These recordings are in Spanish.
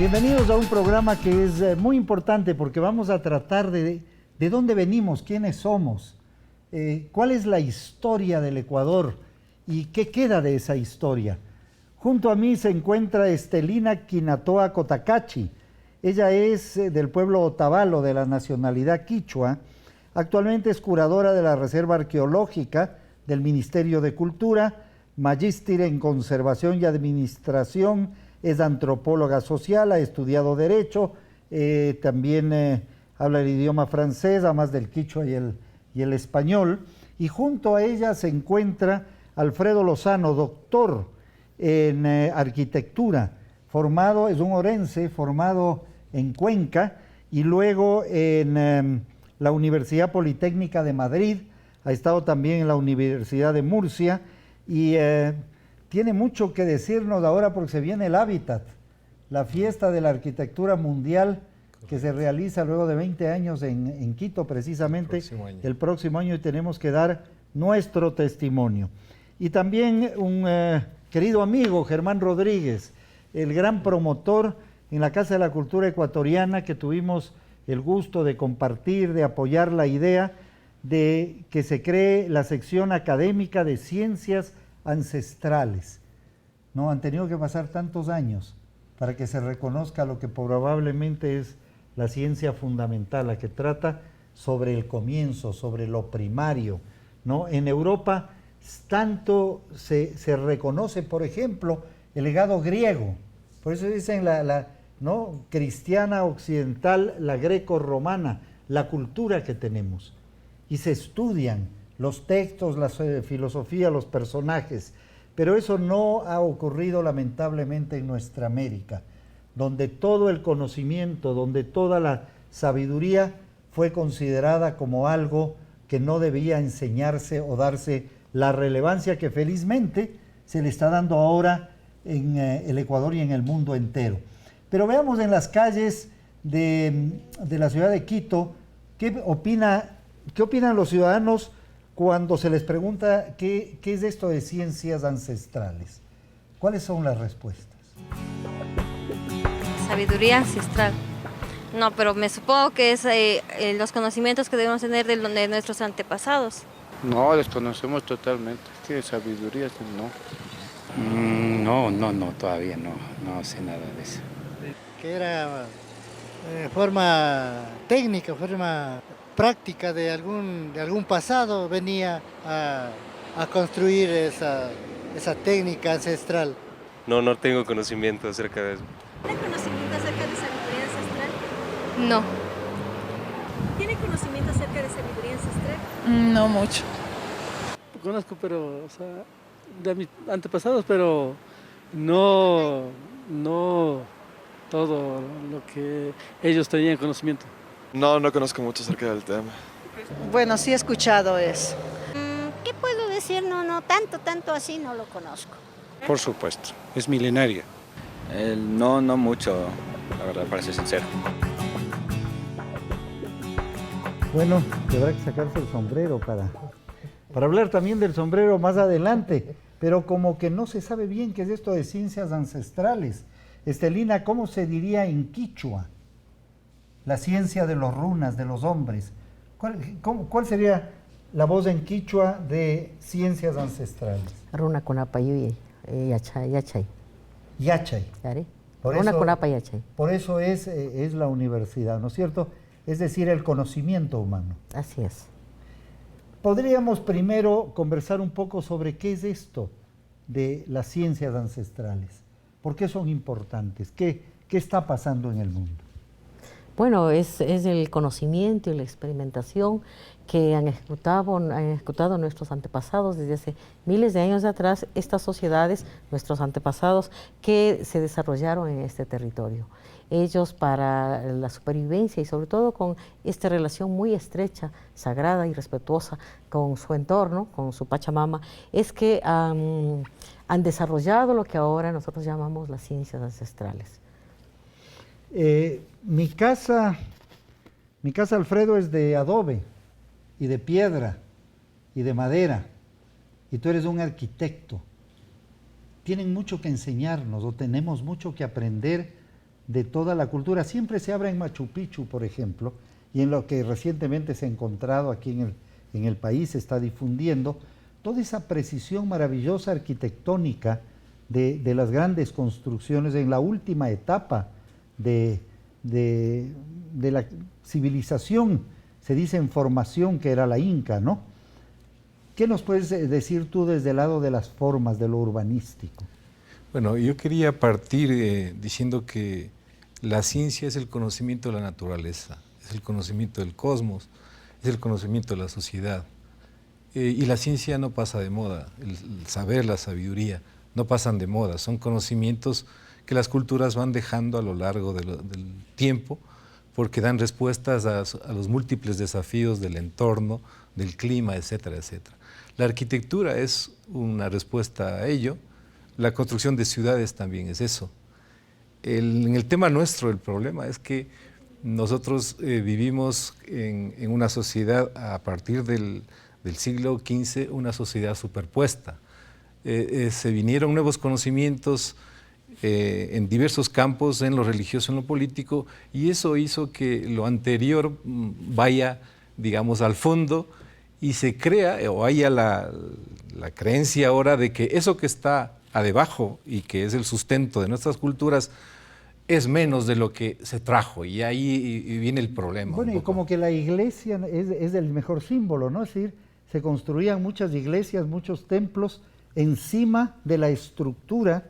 Bienvenidos a un programa que es muy importante porque vamos a tratar de dónde venimos, quiénes somos, cuál es la historia del Ecuador y qué queda de esa historia. Junto a mí se encuentra Estelina Quinatoa Cotacachi. Ella es del pueblo Otavalo, de la nacionalidad quichua. Actualmente es curadora de la Reserva Arqueológica del Ministerio de Cultura, magíster en Conservación y Administración, es antropóloga social, ha estudiado Derecho, también habla el idioma francés, además del quichua y el español. Y junto a ella se encuentra Alfredo Lozano, doctor en arquitectura, formado, es un orense, formado en Cuenca y luego en la Universidad Politécnica de Madrid, ha estado también en la Universidad de Murcia y tiene mucho que decirnos ahora porque se viene el Hábitat, la fiesta de la arquitectura mundial que se realiza luego de 20 años en Quito precisamente el próximo año y tenemos que dar nuestro testimonio. Y también un querido amigo, Germán Rodríguez, el gran promotor en la Casa de la Cultura Ecuatoriana, que tuvimos el gusto de compartir, de apoyar la idea de que se cree la sección académica de ciencias ancestrales. No han tenido que pasar tantos años para que se reconozca lo que probablemente es la ciencia fundamental, la que trata sobre el comienzo, sobre lo primario, ¿no? En Europa tanto se reconoce, por ejemplo, el legado griego, por eso dicen ¿no? cristiana occidental, la greco-romana, la cultura que tenemos, y se estudian los textos, la filosofía, los personajes, pero eso no ha ocurrido lamentablemente en nuestra América, donde todo el conocimiento, donde toda la sabiduría fue considerada como algo que no debía enseñarse o darse la relevancia que felizmente se le está dando ahora en el Ecuador y en el mundo entero. Pero veamos en las calles de la ciudad de Quito, ¿qué opinan los ciudadanos cuando se les pregunta qué es esto de ciencias ancestrales? ¿Cuáles son las respuestas? Sabiduría ancestral. No, pero me supongo que es los conocimientos que debemos tener de nuestros antepasados. No, desconocemos totalmente. ¿Qué sabiduría? No. No, todavía no sé nada de eso. Que era forma técnica, forma práctica de algún pasado, venía a construir esa técnica ancestral. No tengo conocimiento acerca de eso. ¿Tiene conocimiento acerca de sabiduría ancestral? No. ¿Tiene conocimiento acerca de sabiduría ancestral? No mucho. Conozco, pero, o sea, de mis antepasados, pero no todo lo que ellos tenían conocimiento. No conozco mucho acerca del tema. Bueno, sí he escuchado eso. ¿Qué puedo decir? No, tanto así no lo conozco. Por supuesto, es milenaria. No mucho, la verdad, para ser sincero. Bueno, tendrá que sacarse el sombrero para hablar también del sombrero más adelante, pero como que no se sabe bien qué es esto de ciencias ancestrales. Estelina, ¿cómo se diría en quichua? La ciencia de los runas, de los hombres. ¿Cuál sería la voz en quichua de ciencias ancestrales? Runa kunapa yuye, yachay. Yachay. Runa kunapa yachay. Por eso es la universidad, ¿no es cierto? Es decir, el conocimiento humano. Así es. Podríamos primero conversar un poco sobre qué es esto de las ciencias ancestrales. ¿Por qué son importantes? ¿Qué está pasando en el mundo? Bueno, es el conocimiento y la experimentación que han ejecutado nuestros antepasados desde hace miles de años atrás, estas sociedades, nuestros antepasados, que se desarrollaron en este territorio. Ellos, para la supervivencia y sobre todo con esta relación muy estrecha, sagrada y respetuosa con su entorno, con su Pachamama, es que han desarrollado lo que ahora nosotros llamamos las ciencias ancestrales. Mi casa, Alfredo, es de adobe y de piedra y de madera, y tú eres un arquitecto. Tienen mucho que enseñarnos o tenemos mucho que aprender de toda la cultura. Siempre se habla en Machu Picchu, por ejemplo, y en lo que recientemente se ha encontrado aquí en el país, se está difundiendo, toda esa precisión maravillosa arquitectónica de las grandes construcciones en la última etapa de la civilización, se dice en formación, que era la Inca, ¿no? ¿Qué nos puedes decir tú desde el lado de las formas, de lo urbanístico? Bueno, yo quería partir diciendo que la ciencia es el conocimiento de la naturaleza, es el conocimiento del cosmos, es el conocimiento de la sociedad. Y la ciencia no pasa de moda, el saber, la sabiduría, no pasan de moda, son conocimientos que las culturas van dejando a lo largo del tiempo, porque dan respuestas a los múltiples desafíos del entorno, del clima, etcétera, etcétera. La arquitectura es una respuesta a ello, la construcción de ciudades también es eso. En el tema nuestro, el problema es que nosotros vivimos en una sociedad, a partir del siglo XV, una sociedad superpuesta. Se vinieron nuevos conocimientos en diversos campos, en lo religioso, en lo político, y eso hizo que lo anterior vaya, digamos, al fondo y se crea, o haya la creencia ahora de que eso que está adebajo y que es el sustento de nuestras culturas es menos de lo que se trajo, y ahí viene el problema. Bueno, y como que la iglesia es el mejor símbolo, ¿no? Es decir, se construían muchas iglesias, muchos templos encima de la estructura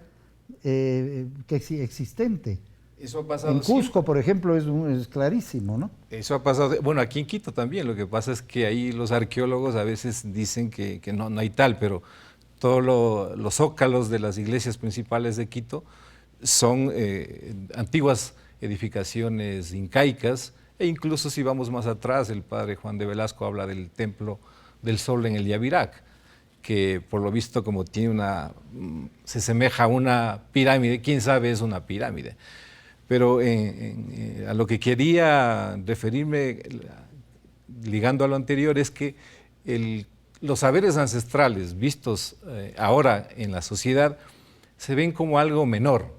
existente. Eso ha pasado en Cusco, por ejemplo, es clarísimo, ¿no? Eso ha pasado, bueno, aquí en Quito también. Lo que pasa es que ahí los arqueólogos a veces dicen que no hay tal, pero todos los zócalos de las iglesias principales de Quito son antiguas edificaciones incaicas, e incluso si vamos más atrás, el padre Juan de Velasco habla del Templo del Sol en el Yavirac, que por lo visto, como tiene se asemeja a una pirámide, quién sabe, es una pirámide. Pero a lo que quería referirme, ligando a lo anterior, es que los saberes ancestrales vistos ahora en la sociedad se ven como algo menor,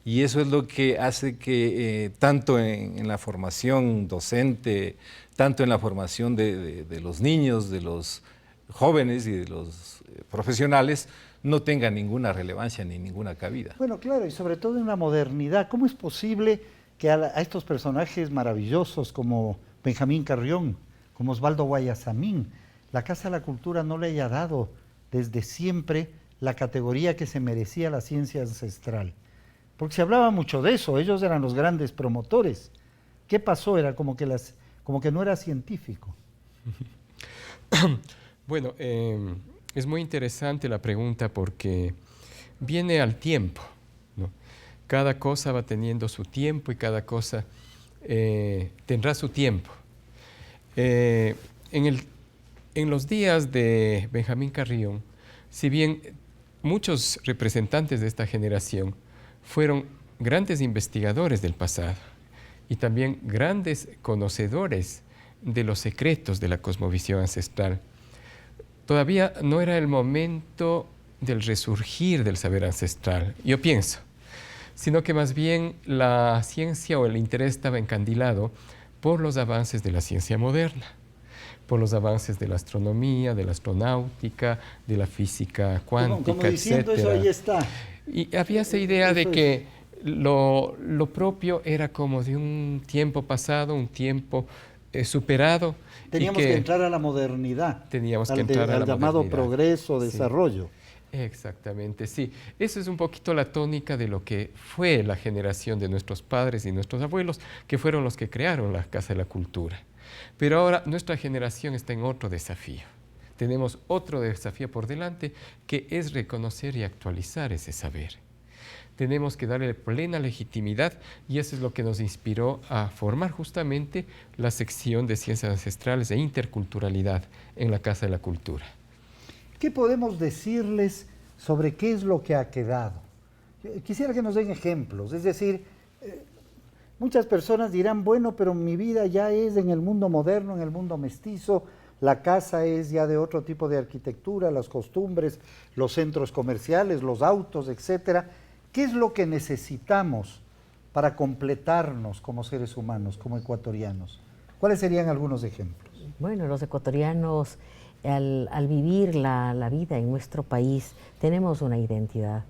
y eso es lo que hace que tanto en la formación docente, tanto en la formación de los niños, de los jóvenes y de los profesionales, no tenga ninguna relevancia ni ninguna cabida. Bueno, claro, y sobre todo en la modernidad. ¿Cómo es posible que a estos personajes maravillosos como Benjamín Carrión, como Osvaldo Guayasamín, la Casa de la Cultura no le haya dado desde siempre la categoría que se merecía la ciencia ancestral? Porque se hablaba mucho de eso, ellos eran los grandes promotores. ¿Qué pasó? Era como que no era científico. Bueno, es muy interesante la pregunta porque viene al tiempo, ¿no? Cada cosa va teniendo su tiempo y cada cosa tendrá su tiempo. En los días de Benjamín Carrión, si bien muchos representantes de esta generación fueron grandes investigadores del pasado y también grandes conocedores de los secretos de la cosmovisión ancestral, todavía no era el momento del resurgir del saber ancestral, yo pienso, sino que más bien la ciencia o el interés estaba encandilado por los avances de la ciencia moderna, por los avances de la astronomía, de la astronáutica, de la física cuántica, como diciendo etcétera. Eso ahí está. Y había esa idea de que lo propio era como de un tiempo pasado, un tiempo superado. Teníamos que entrar a la modernidad. Teníamos que entrar a la llamado modernidad. Progreso, Sí. desarrollo. Exactamente, sí. Esa es un poquito la tónica de lo que fue la generación de nuestros padres y nuestros abuelos, que fueron los que crearon la Casa de la Cultura. Pero ahora nuestra generación está en otro desafío. Tenemos otro desafío por delante, que es reconocer y actualizar ese saber. Tenemos que darle plena legitimidad, y eso es lo que nos inspiró a formar justamente la sección de Ciencias Ancestrales e Interculturalidad en la Casa de la Cultura. ¿Qué podemos decirles sobre qué es lo que ha quedado? Quisiera que nos den ejemplos, es decir, muchas personas dirán, bueno, pero mi vida ya es en el mundo moderno, en el mundo mestizo, la casa es ya de otro tipo de arquitectura, las costumbres, los centros comerciales, los autos, etcétera. ¿Qué es lo que necesitamos para completarnos como seres humanos, como ecuatorianos? ¿Cuáles serían algunos ejemplos? Bueno, los ecuatorianos, al vivir la vida en nuestro país, tenemos una identidad.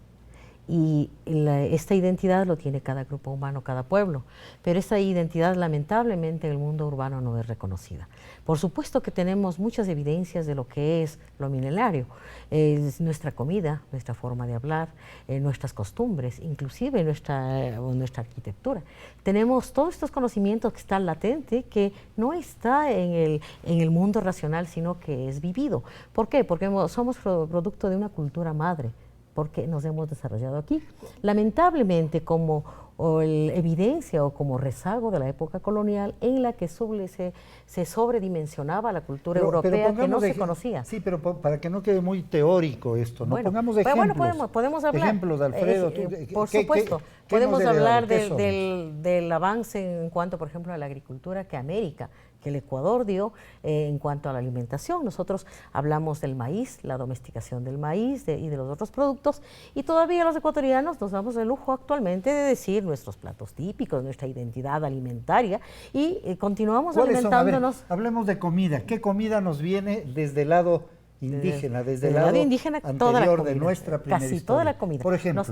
Y esta identidad lo tiene cada grupo humano, cada pueblo, pero esta identidad lamentablemente en el mundo urbano no es reconocida. Por supuesto que tenemos muchas evidencias de lo que es lo milenario, es nuestra comida, nuestra forma de hablar, nuestras costumbres, inclusive nuestra arquitectura. Tenemos todos estos conocimientos que están latentes, que no está en el mundo racional, sino que es vivido. ¿Por qué? Porque somos producto de una cultura madre, porque nos hemos desarrollado aquí. Lamentablemente, como evidencia o como rezago de la época colonial en la que se sobredimensionaba la cultura europea que no se conocía. Sí, pero para que no quede muy teórico esto, ¿no? Bueno, pongamos ejemplos. Bueno, podemos hablar. Ejemplos, Alfredo. Por supuesto. Podemos hablar del avance en cuanto, por ejemplo, a la agricultura que el Ecuador dio en cuanto a la alimentación. Nosotros hablamos del maíz, la domesticación del maíz y de los otros productos, y todavía los ecuatorianos nos damos el lujo actualmente de decir nuestros platos típicos, nuestra identidad alimentaria, y continuamos alimentándonos. Hablemos de comida. ¿Qué comida nos viene desde el lado indígena, desde el lado indígena, anterior de nuestra primera casi historia? toda la comida. Por ejemplo,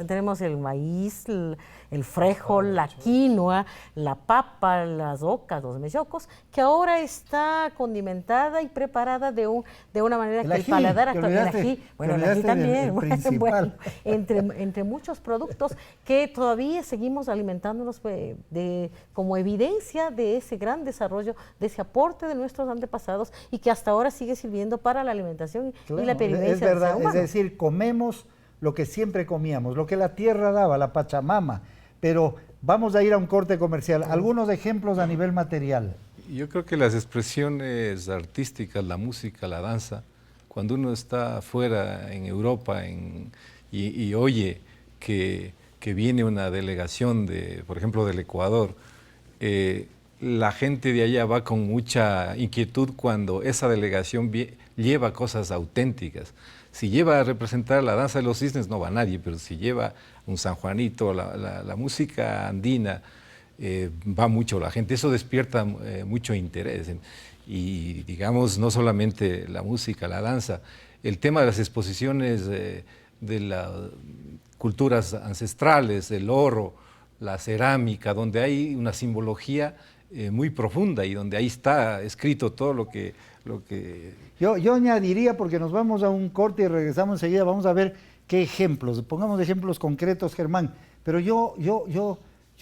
tenemos el maíz, el frijol, la quinoa, la papa, las ocas, los mellocos, que ahora está condimentada y preparada de una manera que el paladar actual. El ají también. Bueno, entre muchos productos que todavía seguimos alimentándonos como evidencia de ese gran desarrollo, de ese aporte de nuestros antepasados, y que hasta ahora sigue sirviendo para la alimentación y la pervivencia. Es verdad, es decir, comemos lo que siempre comíamos, lo que la tierra daba, la Pachamama, pero vamos a ir a un corte comercial. Algunos ejemplos a nivel material. Yo creo que las expresiones artísticas, la música, la danza, cuando uno está afuera en Europa y oye que viene una delegación, por ejemplo, del Ecuador, la gente de allá va con mucha inquietud cuando esa delegación lleva cosas auténticas. Si lleva a representar la danza de los cisnes no va nadie, pero si lleva un San Juanito, la música andina, va mucho la gente. Eso despierta mucho interés. Y digamos, no solamente la música, la danza, el tema de las exposiciones de las culturas ancestrales, el oro, la cerámica, donde hay una simbología muy profunda y donde ahí está escrito todo lo que... Yo añadiría, porque nos vamos a un corte y regresamos enseguida, vamos a ver qué ejemplos, pongamos ejemplos concretos, Germán, pero yo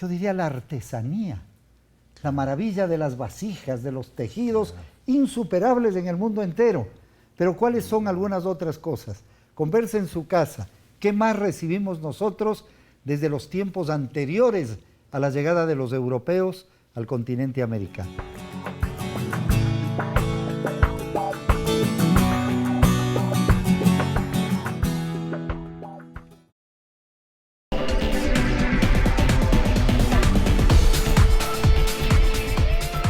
diría la artesanía, la maravilla de las vasijas, de los tejidos insuperables en el mundo entero. Pero ¿cuáles son algunas otras cosas? Converse en su casa. ¿Qué más recibimos nosotros desde los tiempos anteriores a la llegada de los europeos al continente americano?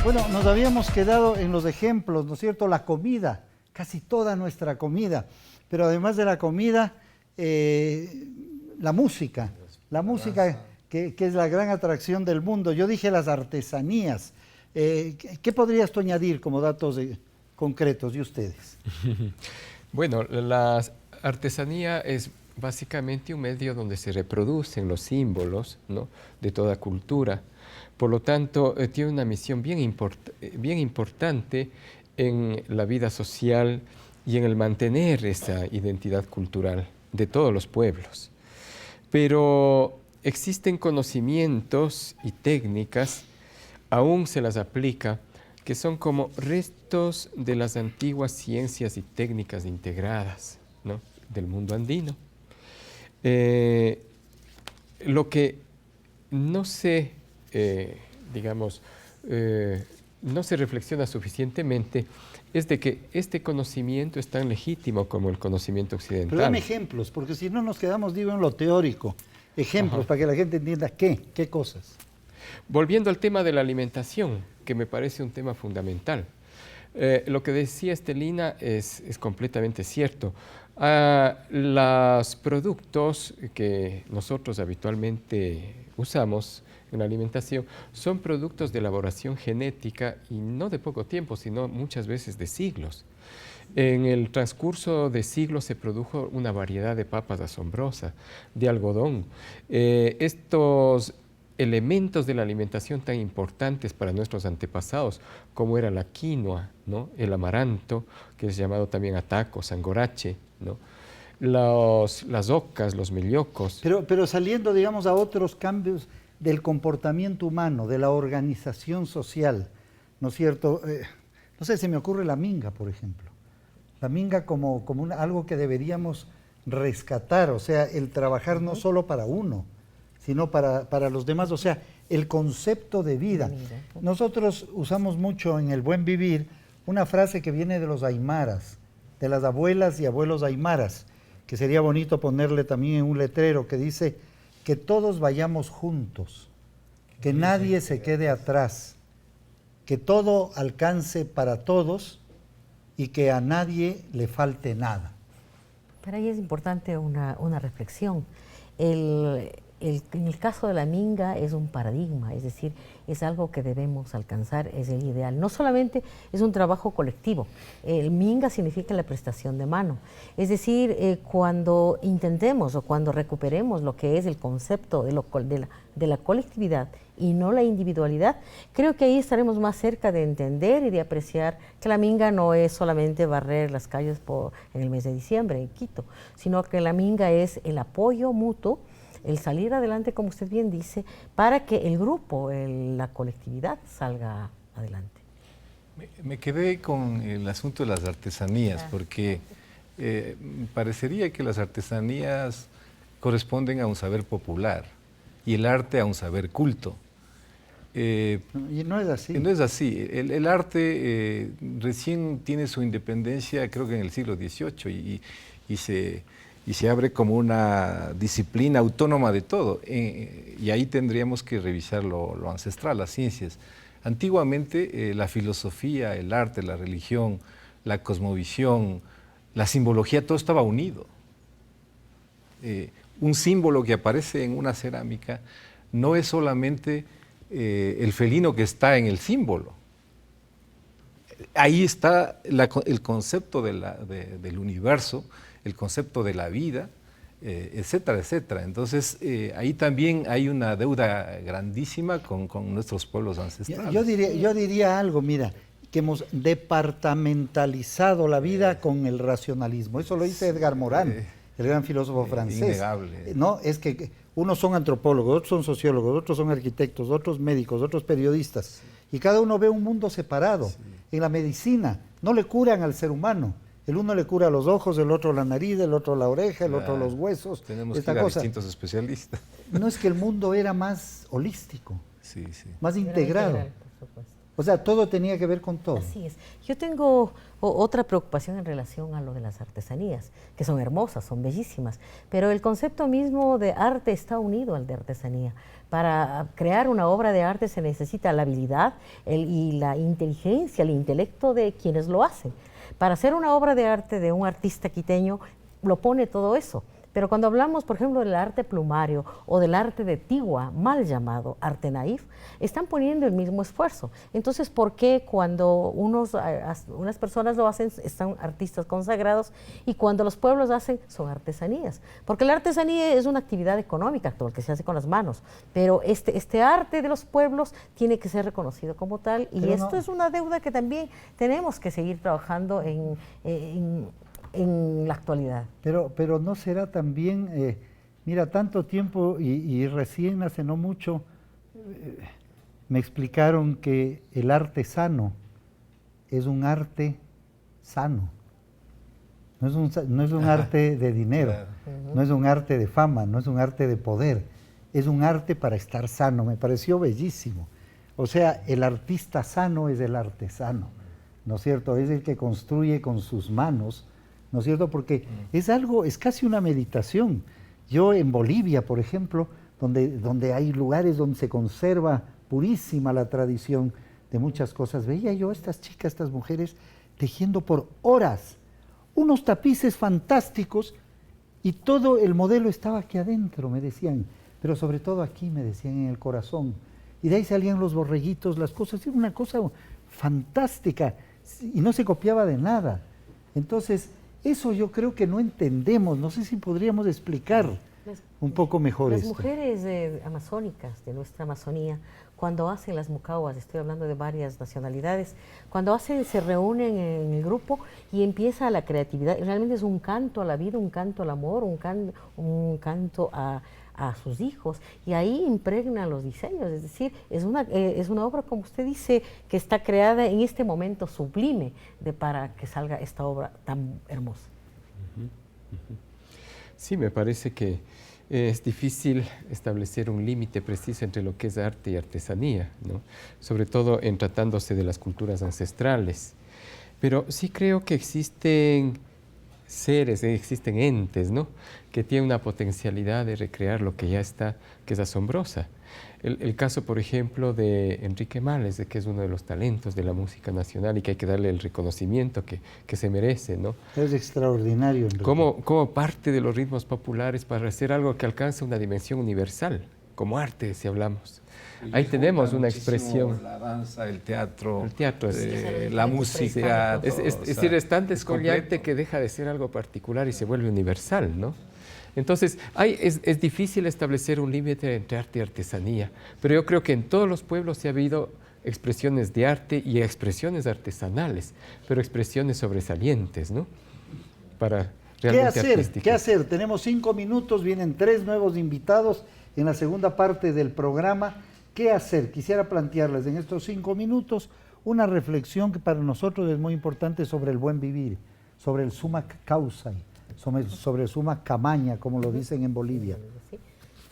Bueno, nos habíamos quedado en los ejemplos, ¿no es cierto? La comida, casi toda nuestra comida, pero además de la comida, la música que es la gran atracción del mundo. Yo dije las artesanías. ¿Qué podrías tú añadir como datos concretos de ustedes? Bueno, la artesanía es básicamente un medio donde se reproducen los símbolos, ¿no?, de toda cultura. Por lo tanto, tiene una misión bien importante en la vida social y en el mantener esa identidad cultural de todos los pueblos. Pero existen conocimientos y técnicas, aún se las aplica, que son como restos de las antiguas ciencias y técnicas integradas, ¿no?, del mundo andino. Lo que no se, no se reflexiona suficientemente es de que este conocimiento es tan legítimo como el conocimiento occidental. Pero dame ejemplos, porque si no nos quedamos, digo, en lo teórico. Ejemplos, para que la gente entienda qué cosas. Volviendo al tema de la alimentación, que me parece un tema fundamental. Lo que decía Estelina es completamente cierto. Los productos que nosotros habitualmente usamos en la alimentación, son productos de elaboración genética y no de poco tiempo, sino muchas veces de siglos. En el transcurso de siglos se produjo una variedad de papas asombrosa, de algodón. Estos elementos de la alimentación tan importantes para nuestros antepasados, como era la quinoa, ¿no? El amaranto, que es llamado también ataco, sangorache, ¿no? Las ocas, los mellocos. Pero saliendo, digamos, a otros cambios del comportamiento humano, de la organización social, ¿no es cierto? No sé, se me ocurre la minga, por ejemplo. La minga como algo que deberíamos rescatar, o sea, el trabajar no solo para uno, sino para los demás, o sea, el concepto de vida. Nosotros usamos mucho en el buen vivir una frase que viene de los aymaras, de las abuelas y abuelos aymaras, que sería bonito ponerle también en un letrero que dice que todos vayamos juntos, que nadie se quede atrás, que todo alcance para todos y que a nadie le falte nada. Pero ahí es importante una reflexión. En el caso de la minga es un paradigma, es decir, es algo que debemos alcanzar, es el ideal. No solamente es un trabajo colectivo, el minga significa la prestación de mano. Es decir, cuando intentemos o cuando recuperemos lo que es el concepto de la colectividad y no la individualidad, creo que ahí estaremos más cerca de entender y de apreciar que la minga no es solamente barrer las calles en el mes de diciembre en Quito, sino que la minga es el apoyo mutuo, el salir adelante, como usted bien dice, para que el grupo, la colectividad salga adelante. Me quedé con el asunto de las artesanías, porque parecería que las artesanías corresponden a un saber popular y el arte a un saber culto. Y no es así. No es así. El arte recién tiene su independencia, creo que en el siglo XVIII, y se abre como una disciplina autónoma de todo. Y ahí tendríamos que revisar lo ancestral, las ciencias. Antiguamente la filosofía, el arte, la religión, la cosmovisión, la simbología, todo estaba unido. Un símbolo que aparece en una cerámica no es solamente el felino que está en el símbolo. Ahí está el concepto del universo, el concepto de la vida, etcétera, etcétera. Entonces, ahí también hay una deuda grandísima con nuestros pueblos ancestrales. Yo diría algo, mira, que hemos departamentalizado la vida con el racionalismo. Eso lo dice Edgar Morin, el gran filósofo francés. Innegable. No, es que unos son antropólogos, otros son sociólogos, otros son arquitectos, otros médicos, otros periodistas, y cada uno ve un mundo separado. En la medicina no le curan al ser humano. El uno le cura los ojos, el otro la nariz, el otro la oreja, el otro los huesos. Tenemos que ir a distintos especialistas. No, es que el mundo era más holístico, sí. más integrado. O sea, todo tenía que ver con todo. Así es. Yo tengo otra preocupación en relación a lo de las artesanías, que son hermosas, son bellísimas, pero el concepto mismo de arte está unido al de artesanía. Para crear una obra de arte se necesita la habilidad y la inteligencia, el intelecto de quienes lo hacen. Para hacer una obra de arte de un artista quiteño, lo pone todo eso. Pero cuando hablamos, por ejemplo, del arte plumario o del arte de Tigua, mal llamado arte naif, están poniendo el mismo esfuerzo. Entonces, ¿por qué cuando unas personas lo hacen, están artistas consagrados, y cuando los pueblos hacen, son artesanías? Porque la artesanía es una actividad económica, todo lo que se hace con las manos, pero este arte de los pueblos tiene que ser reconocido como tal, y pero esto es una deuda que también tenemos que seguir trabajando en la actualidad. Pero no será también, mira, tanto tiempo y recién hace no mucho me explicaron que el arte sano es un arte sano. No es un arte de dinero, claro. No es un arte de fama, no es un arte de poder, es un arte para estar sano. Me pareció bellísimo. O sea, el artista sano es el artesano, ¿no es cierto? Es el que construye con sus manos, ¿no es cierto? Porque es casi una meditación. Yo en Bolivia, por ejemplo, donde hay lugares donde se conserva purísima la tradición de muchas cosas, veía yo a estas chicas, estas mujeres, tejiendo por horas, unos tapices fantásticos, y todo el modelo estaba aquí adentro, me decían. pero sobre todo aquí, me decían, en el corazón. Y de ahí salían los borreguitos, las cosas, era una cosa fantástica y no se copiaba de nada. Entonces, eso yo creo que no entendemos, no sé si podríamos explicar un poco mejor las esto. Mujeres amazónicas de nuestra Amazonía, cuando hacen las mucauas, estoy hablando de varias nacionalidades, cuando hacen, se reúnen en el grupo y empieza la creatividad, realmente es un canto a la vida, un canto al amor, un canto a sus hijos, y ahí impregnan los diseños, es decir, es una obra, como usted dice, que está creada en este momento sublime para que salga esta obra tan hermosa. Sí, me parece que es difícil establecer un límite preciso entre lo que es arte y artesanía, ¿no? Sobre todo en tratándose de las culturas ancestrales. Pero sí creo que existen seres, existen entes, ¿no?, que tienen una potencialidad de recrear lo que ya está, que es asombrosa. El caso, por ejemplo, de Enrique Males, que es uno de los talentos de la música nacional y que hay que darle el reconocimiento que se merece, ¿no? Es extraordinario, Enrique. Como parte de los ritmos populares para hacer algo que alcance una dimensión universal, como arte, si hablamos. Ahí tenemos una expresión. La danza, el teatro, es la música. Es decir, es tan descollante que deja de ser algo particular y se vuelve universal, ¿no? Entonces, es difícil establecer un límite entre arte y artesanía, pero yo creo que en todos los pueblos sí ha habido expresiones de arte y expresiones artesanales, pero expresiones sobresalientes, ¿no? Para realmente ¿Qué hacer? Tenemos 5 minutos, vienen 3 nuevos invitados en la segunda parte del programa. ¿Qué hacer? Quisiera plantearles en estos 5 minutos una reflexión que para nosotros es muy importante sobre el buen vivir, sobre el summa causai, sobre el summa camaña, como lo dicen en Bolivia. Sí.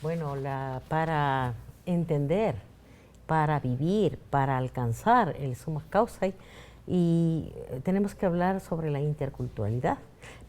Bueno, para entender, para vivir, para alcanzar el summa causai, y tenemos que hablar sobre la interculturalidad,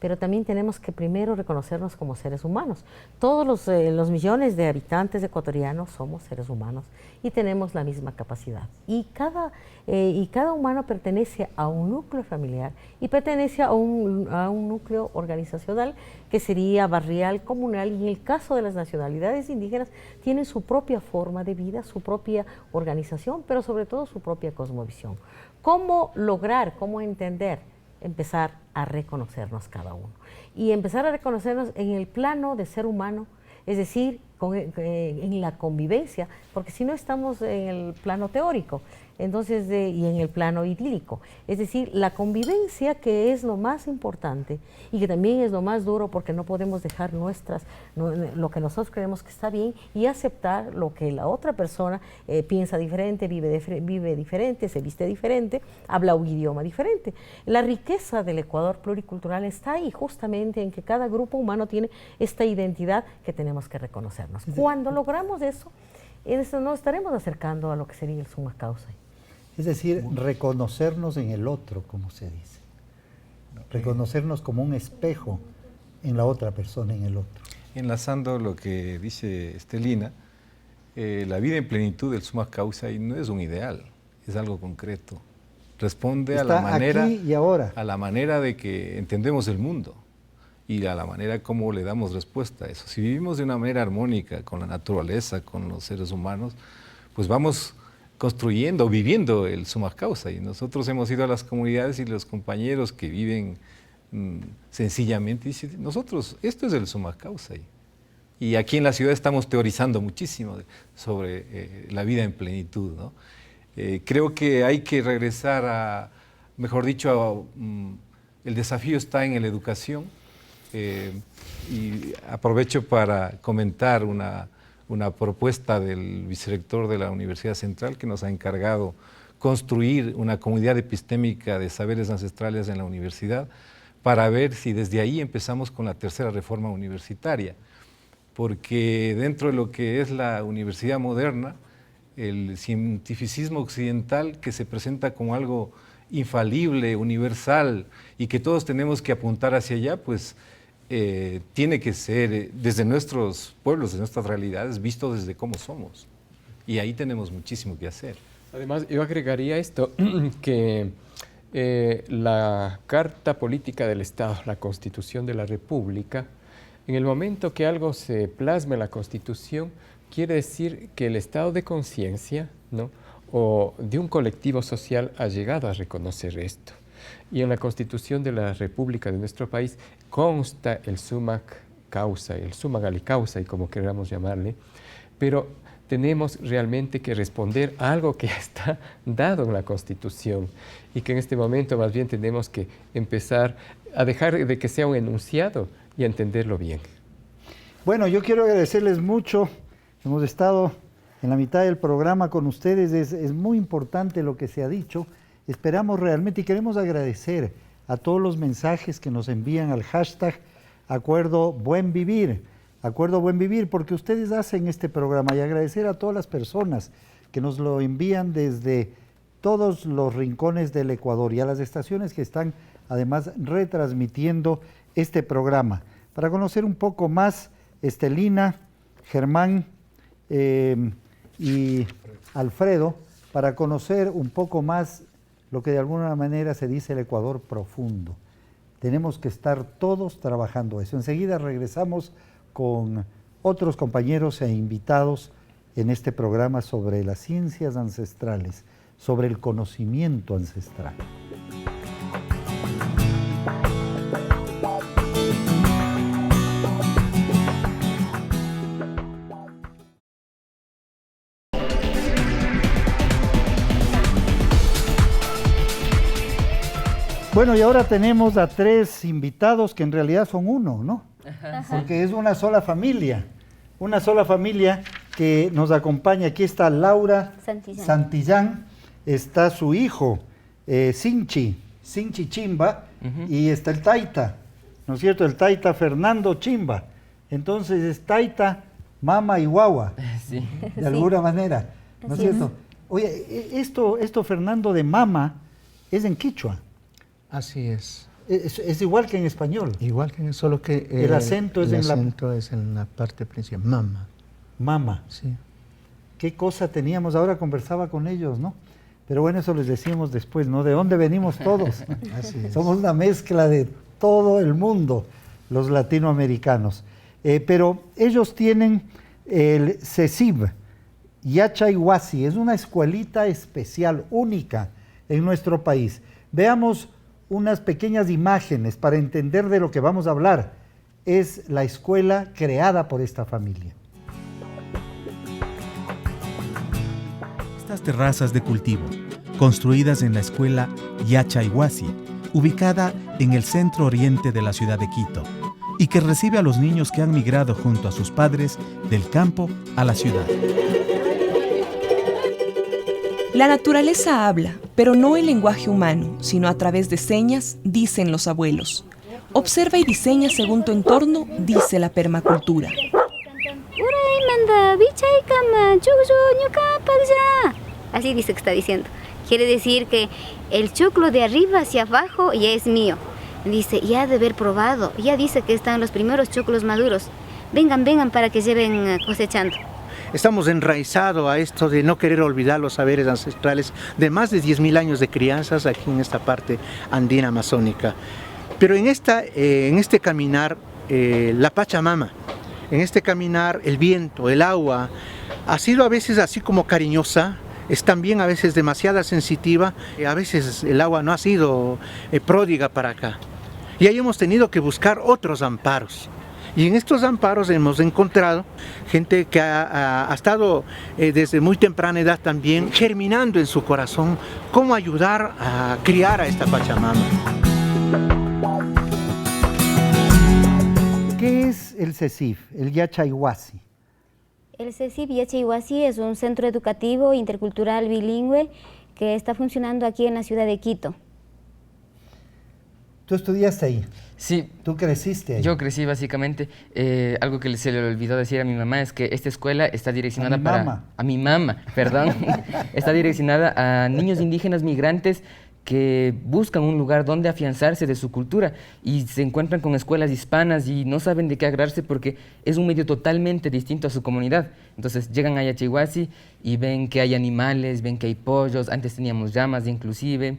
pero también tenemos que primero reconocernos como seres humanos. Todos los millones de habitantes ecuatorianos somos seres humanos y tenemos la misma capacidad. Y cada humano pertenece a un núcleo familiar y pertenece a un núcleo organizacional que sería barrial, comunal, y en el caso de las nacionalidades indígenas tienen su propia forma de vida, su propia organización, pero sobre todo su propia cosmovisión. ¿Cómo lograr, cómo entender? Empezar a reconocernos cada uno. Y empezar a reconocernos en el plano de ser humano, es decir, en la convivencia, porque si no estamos en el plano teórico, entonces, y en el plano idílico. Es decir, la convivencia, que es lo más importante y que también es lo más duro, porque no podemos dejar lo que nosotros creemos que está bien y aceptar lo que la otra persona piensa diferente, vive diferente, se viste diferente, habla un idioma diferente. La riqueza del Ecuador pluricultural está ahí justamente en que cada grupo humano tiene esta identidad que tenemos que reconocernos. Cuando logramos eso nos estaremos acercando a lo que sería el summa causai. Es decir, reconocernos en el otro, como se dice. Reconocernos como un espejo en la otra persona, en el otro. Enlazando lo que dice Estelina, la vida en plenitud del summa causai no es un ideal, es algo concreto. Responde a la manera, aquí y ahora, a la manera de que entendemos el mundo y a la manera como le damos respuesta a eso. Si vivimos de una manera armónica con la naturaleza, con los seres humanos, pues vamos construyendo, viviendo el summa causai. Nosotros hemos ido a las comunidades y los compañeros que viven sencillamente dicen, nosotros, esto es el summa causai. Y aquí en la ciudad estamos teorizando muchísimo sobre la vida en plenitud, ¿no? Creo que hay que regresar mejor dicho, el desafío está en la educación. Y aprovecho para comentar una propuesta del vicerrector de la Universidad Central, que nos ha encargado construir una comunidad epistémica de saberes ancestrales en la universidad, para ver si desde ahí empezamos con la tercera reforma universitaria, porque dentro de lo que es la universidad moderna, el cientificismo occidental, que se presenta como algo infalible, universal, y que todos tenemos que apuntar hacia allá, pues tiene que ser desde nuestros pueblos, desde nuestras realidades, visto desde cómo somos. Y ahí tenemos muchísimo que hacer. Además, yo agregaría esto, que la Carta Política del Estado, la Constitución de la República, en el momento que algo se plasma en la Constitución, quiere decir que el estado de conciencia, ¿no?, o de un colectivo social ha llegado a reconocer esto. Y en la Constitución de la República de nuestro país consta el summa causa, el summa gali causa, y como queramos llamarle, pero tenemos realmente que responder a algo que está dado en la Constitución y que en este momento más bien tenemos que empezar a dejar de que sea un enunciado y a entenderlo bien. Bueno, yo quiero agradecerles mucho. Hemos estado en la mitad del programa con ustedes. Es muy importante lo que se ha dicho. Esperamos realmente y queremos agradecer a todos los mensajes que nos envían al hashtag Acuerdo Buen Vivir, porque ustedes hacen este programa, y agradecer a todas las personas que nos lo envían desde todos los rincones del Ecuador y a las estaciones que están además retransmitiendo este programa. Para conocer un poco más, Estelina, Germán y Alfredo, para conocer un poco más lo que de alguna manera se dice el Ecuador profundo. Tenemos que estar todos trabajando eso. Enseguida regresamos con otros compañeros e invitados en este programa sobre las ciencias ancestrales, sobre el conocimiento ancestral. Bueno, y ahora tenemos a 3 invitados que en realidad son uno, ¿no? Porque es una sola familia que nos acompaña. Aquí está Laura Santillán, está su hijo, Sinchi Chimba, y está el Taita, ¿no es cierto? El Taita Fernando Chimba. Entonces es Taita, Mama y Guagua, sí, de alguna manera, ¿no es cierto? Oye, esto Fernando de Mama es en quichua. Así es. Es igual que en español. Igual que solo que el acento es en la parte principal. Mama. Mama. Sí. Qué cosa teníamos. Ahora conversaba con ellos, ¿no? Pero bueno, eso les decíamos después, ¿no? ¿De dónde venimos todos? Así es. Somos una mezcla de todo el mundo, los latinoamericanos. Pero ellos tienen el CECIB, Yachayhuasi. Es una escuelita especial, única en nuestro país. Veamos unas pequeñas imágenes para entender de lo que vamos a hablar. Es la escuela creada por esta familia. Estas terrazas de cultivo, construidas en la escuela Yachayhuasi, ubicada en el centro oriente de la ciudad de Quito, y que recibe a los niños que han migrado junto a sus padres del campo a la ciudad. La naturaleza habla, pero no el lenguaje humano, sino a través de señas, dicen los abuelos. Observa y diseña según tu entorno, dice la permacultura. Así dice que está diciendo. Quiere decir que el choclo de arriba hacia abajo ya es mío. Dice, ya ha de haber probado, ya dice que están los primeros choclos maduros. Vengan para que lleven cosechando. Estamos enraizados a esto de no querer olvidar los saberes ancestrales de más de 10.000 años de crianzas aquí en esta parte andina amazónica. Pero en este caminar, la Pachamama, en este caminar, el viento, el agua, ha sido a veces así como cariñosa, es también a veces demasiado sensitiva, a veces el agua no ha sido pródiga para acá. Y ahí hemos tenido que buscar otros amparos. Y en estos amparos hemos encontrado gente que ha estado desde muy temprana edad también germinando en su corazón cómo ayudar a criar a esta Pachamama. ¿Qué es el CECIF, el Yachayhuasi? El CECIF Yachayhuasi es un centro educativo intercultural bilingüe que está funcionando aquí en la ciudad de Quito. ¿Tú estudiaste ahí? Sí. ¿Tú creciste ahí? Yo crecí básicamente. Algo que se le olvidó decir a mi mamá es que esta escuela está direccionada a mi mamá, perdón. Está direccionada a niños indígenas migrantes que buscan un lugar donde afianzarse de su cultura y se encuentran con escuelas hispanas y no saben de qué agarrarse porque es un medio totalmente distinto a su comunidad. Entonces llegan a Yachayhuasi y ven que hay animales, ven que hay pollos, antes teníamos llamas inclusive,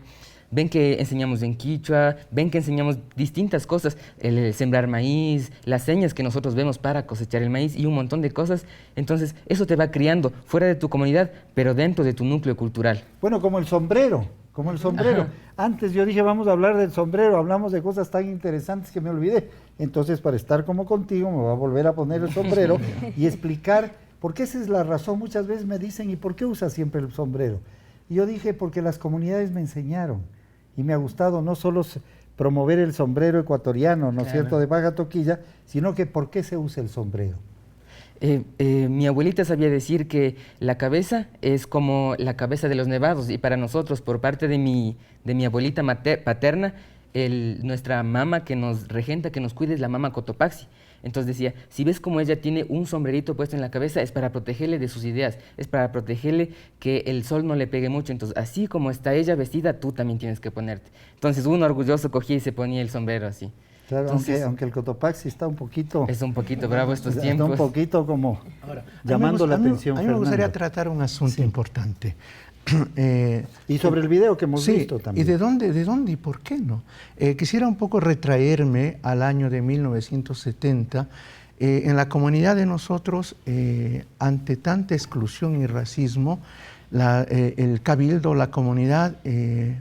ven que enseñamos en quichua, ven que enseñamos distintas cosas, el sembrar maíz, las señas que nosotros vemos para cosechar el maíz y un montón de cosas. Entonces, eso te va criando fuera de tu comunidad, pero dentro de tu núcleo cultural. Bueno, como el sombrero. Como el sombrero. Ajá. Antes yo dije, vamos a hablar del sombrero, hablamos de cosas tan interesantes que me olvidé. Entonces, para estar como contigo, me voy a volver a poner el sombrero y explicar, porque esa es la razón. Muchas veces me dicen, ¿y por qué usas siempre el sombrero? Y yo dije, porque las comunidades me enseñaron y me ha gustado no solo promover el sombrero ecuatoriano, ¿no es cierto?, de Baja Toquilla, sino que por qué se usa el sombrero. Mi abuelita sabía decir que la cabeza es como la cabeza de los nevados, y para nosotros, por parte de mi abuelita paterna, nuestra mama que nos regenta, que nos cuida, es la mama Cotopaxi. Entonces decía, si ves como ella tiene un sombrerito puesto en la cabeza, es para protegerle de sus ideas, es para protegerle que el sol no le pegue mucho. Entonces, así como está ella vestida, tú también tienes que ponerte. Entonces, uno orgulloso cogía y se ponía el sombrero así. Claro, entonces, aunque el Cotopaxi está un poquito... Es un poquito bravo estos tiempos. Está un poquito como llamando la atención. A mí me gustaría tratar un asunto importante. Y sobre el video que hemos visto también. ¿Y de dónde y por qué no? Quisiera un poco retraerme al año de 1970. En la comunidad de nosotros, ante tanta exclusión y racismo, el cabildo, la comunidad,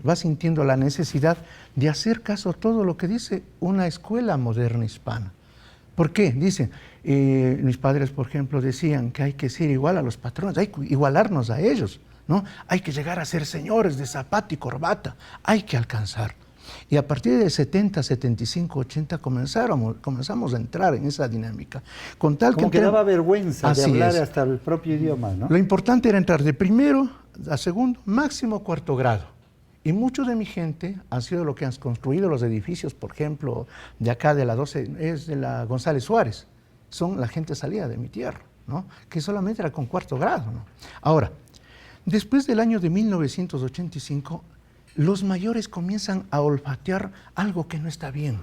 va sintiendo la necesidad de hacer caso a todo lo que dice una escuela moderna hispana. ¿Por qué? Dicen, mis padres, por ejemplo, decían que hay que ser igual a los patrones, hay que igualarnos a ellos, ¿no? Hay que llegar a ser señores de zapato y corbata, hay que alcanzar. Y a partir de 70, 75, 80 comenzamos a entrar en esa dinámica. Con tal como que daba vergüenza de hablar hasta el propio idioma, ¿no? Lo importante era entrar de primero a segundo, máximo cuarto grado. Y mucho de mi gente han sido lo que han construido los edificios, por ejemplo, de acá de la 12, es de la González Suárez. Son la gente salida de mi tierra, ¿no? Que solamente era con cuarto grado, ¿no? Ahora, después del año de 1985, los mayores comienzan a olfatear algo que no está bien,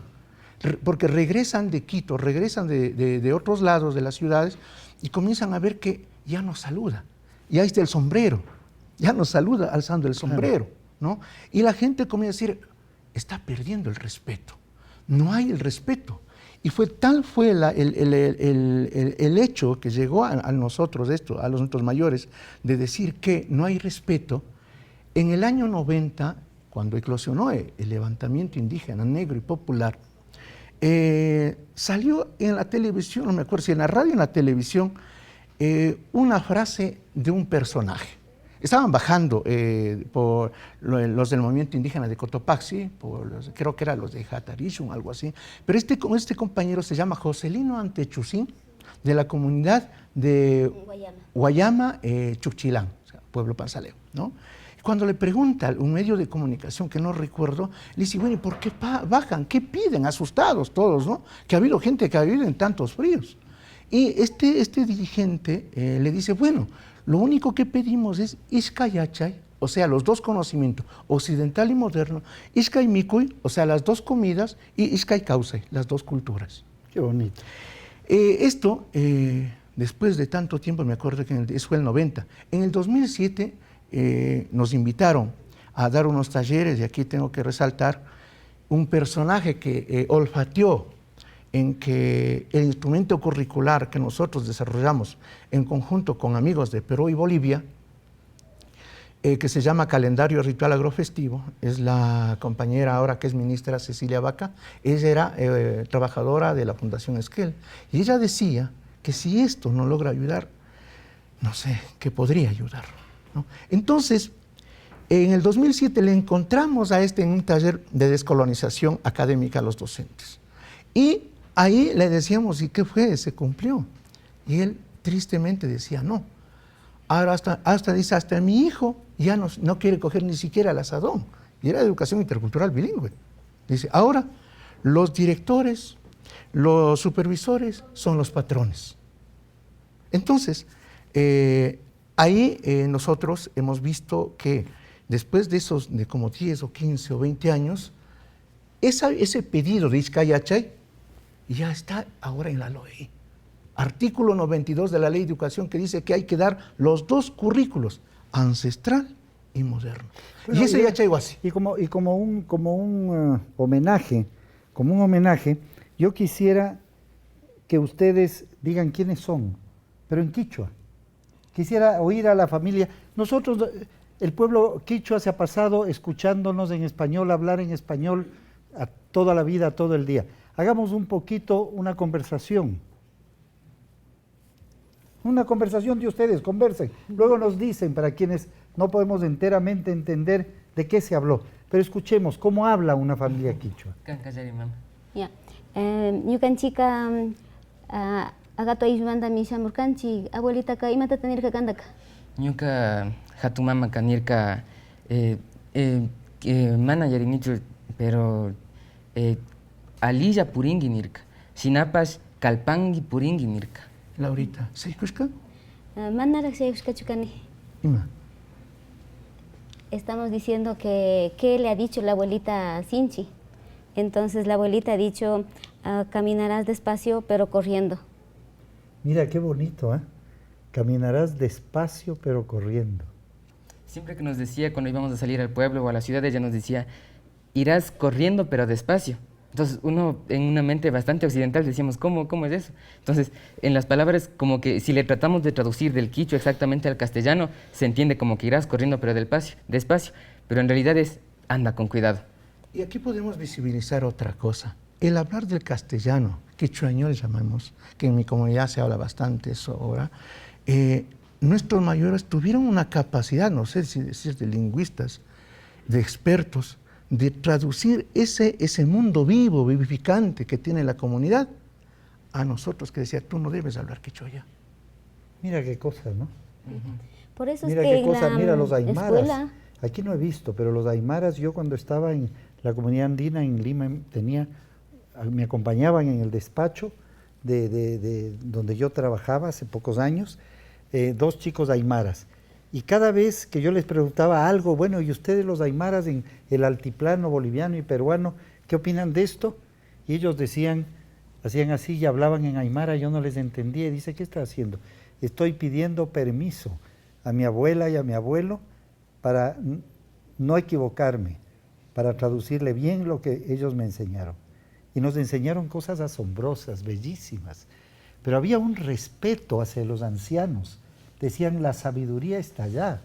porque regresan de Quito, regresan de otros lados de las ciudades y comienzan a ver que ya nos saluda, ya está el sombrero, ya nos saluda alzando el sombrero, ¿no? Y la gente comienza a decir, está perdiendo el respeto, no hay el respeto. Y tal fue el hecho que llegó a nosotros, a los nuestros mayores, de decir que no hay respeto. En el año 90, cuando eclosionó el levantamiento indígena negro y popular, salió en la televisión, no me acuerdo si en la radio o en la televisión, una frase de un personaje. Estaban bajando por los del movimiento indígena de Cotopaxi, creo que eran los de Jatarishun, algo así, pero este compañero se llama Joselino Antechusín, de la comunidad de Guayama, Chuchilán, o sea, pueblo panzaleo, ¿no? Cuando le pregunta a un medio de comunicación que no recuerdo, le dice, bueno, ¿y por qué bajan? ¿Qué piden? Asustados todos, ¿no? Que ha habido gente que ha vivido en tantos fríos. Y este dirigente le dice, bueno, lo único que pedimos es Iskayachay, o sea, los dos conocimientos, occidental y moderno, Iskay Mikuy, o sea, las dos comidas, y Iskay Kausay, las dos culturas. Qué bonito. Después de tanto tiempo, me acuerdo que eso fue el 90. En el 2007 nos invitaron a dar unos talleres, y aquí tengo que resaltar un personaje que olfateó en que el instrumento curricular que nosotros desarrollamos en conjunto con amigos de Perú y Bolivia, que se llama Calendario Ritual Agrofestivo, es la compañera ahora que es ministra Cecilia Vaca. Ella era trabajadora de la Fundación Esquel, y ella decía que si esto no logra ayudar, no sé, ¿qué podría ayudar, ¿no? Entonces, en el 2007 le encontramos a en un taller de descolonización académica a los docentes. Y ahí le decíamos, ¿y qué fue? ¿Se cumplió? Y él tristemente decía, no. Ahora hasta mi hijo ya no quiere coger ni siquiera el asadón. Y era educación intercultural bilingüe. Dice, ahora los directores, los supervisores son los patrones. Entonces, ahí nosotros hemos visto que después de esos, de como 10 o 15 o 20 años, ese pedido de Iskayachay ya está ahora en la LOE. Artículo 92 de la Ley de Educación, que dice que hay que dar los dos currículos, ancestral y moderno. Y ese Yachay Huasi. Y como un homenaje, yo quisiera que ustedes digan quiénes son, pero en quichua. Quisiera oír a la familia. Nosotros, el pueblo quichua se ha pasado escuchándonos en español, hablar en español toda la vida, todo el día. Hagamos un poquito una conversación. Una conversación de ustedes, conversen. Luego nos dicen, para quienes no podemos enteramente entender de qué se habló. Pero escuchemos, ¿cómo habla una familia quichua? Ya. Ñukanchika agato aysmanta mishamurkanchi, abuelita ka imata tanirka kandaka. Ñuka hatumama kanirka mana yarinichu, pero alilla puringi nirka. Sinapas kalpangi puringi nirka. Laurita, ¿seikushka? Manarak seikushka chukani. Ima. Estamos diciendo que ¿qué le ha dicho la abuelita Sinchi? Entonces la abuelita ha dicho, caminarás despacio pero corriendo. Mira qué bonito, ¿eh? Caminarás despacio pero corriendo. Siempre que nos decía, cuando íbamos a salir al pueblo o a la ciudad, ella nos decía, irás corriendo pero despacio. Entonces uno en una mente bastante occidental decíamos, ¿cómo es eso? Entonces en las palabras como que si le tratamos de traducir del quichua exactamente al castellano, se entiende como que irás corriendo pero despacio, pero en realidad es anda con cuidado. Y aquí podemos visibilizar otra cosa. El hablar del castellano, quichuañol llamamos, que en mi comunidad se habla bastante eso ahora, nuestros mayores tuvieron una capacidad, no sé si decir de lingüistas, de expertos, de traducir ese mundo vivo, vivificante que tiene la comunidad a nosotros, que decía, tú no debes hablar quichua ya. Mira qué cosa, ¿no? Por eso Mira es que qué cosa, mira los aymaras. escuela... Aquí no he visto, pero los aymaras, yo cuando estaba en la comunidad andina en Lima, me acompañaban en el despacho de donde yo trabajaba hace pocos años, 2 chicos aymaras. Y cada vez que yo les preguntaba algo, bueno, ¿y ustedes los aymaras en el altiplano boliviano y peruano, qué opinan de esto? Y ellos decían, hacían así y hablaban en aymara, yo no les entendía. Y dice, ¿qué está haciendo? Estoy pidiendo permiso a mi abuela y a mi abuelo para no equivocarme, para traducirle bien lo que ellos me enseñaron. Y nos enseñaron cosas asombrosas, bellísimas. Pero había un respeto hacia los ancianos. Decían, la sabiduría está allá.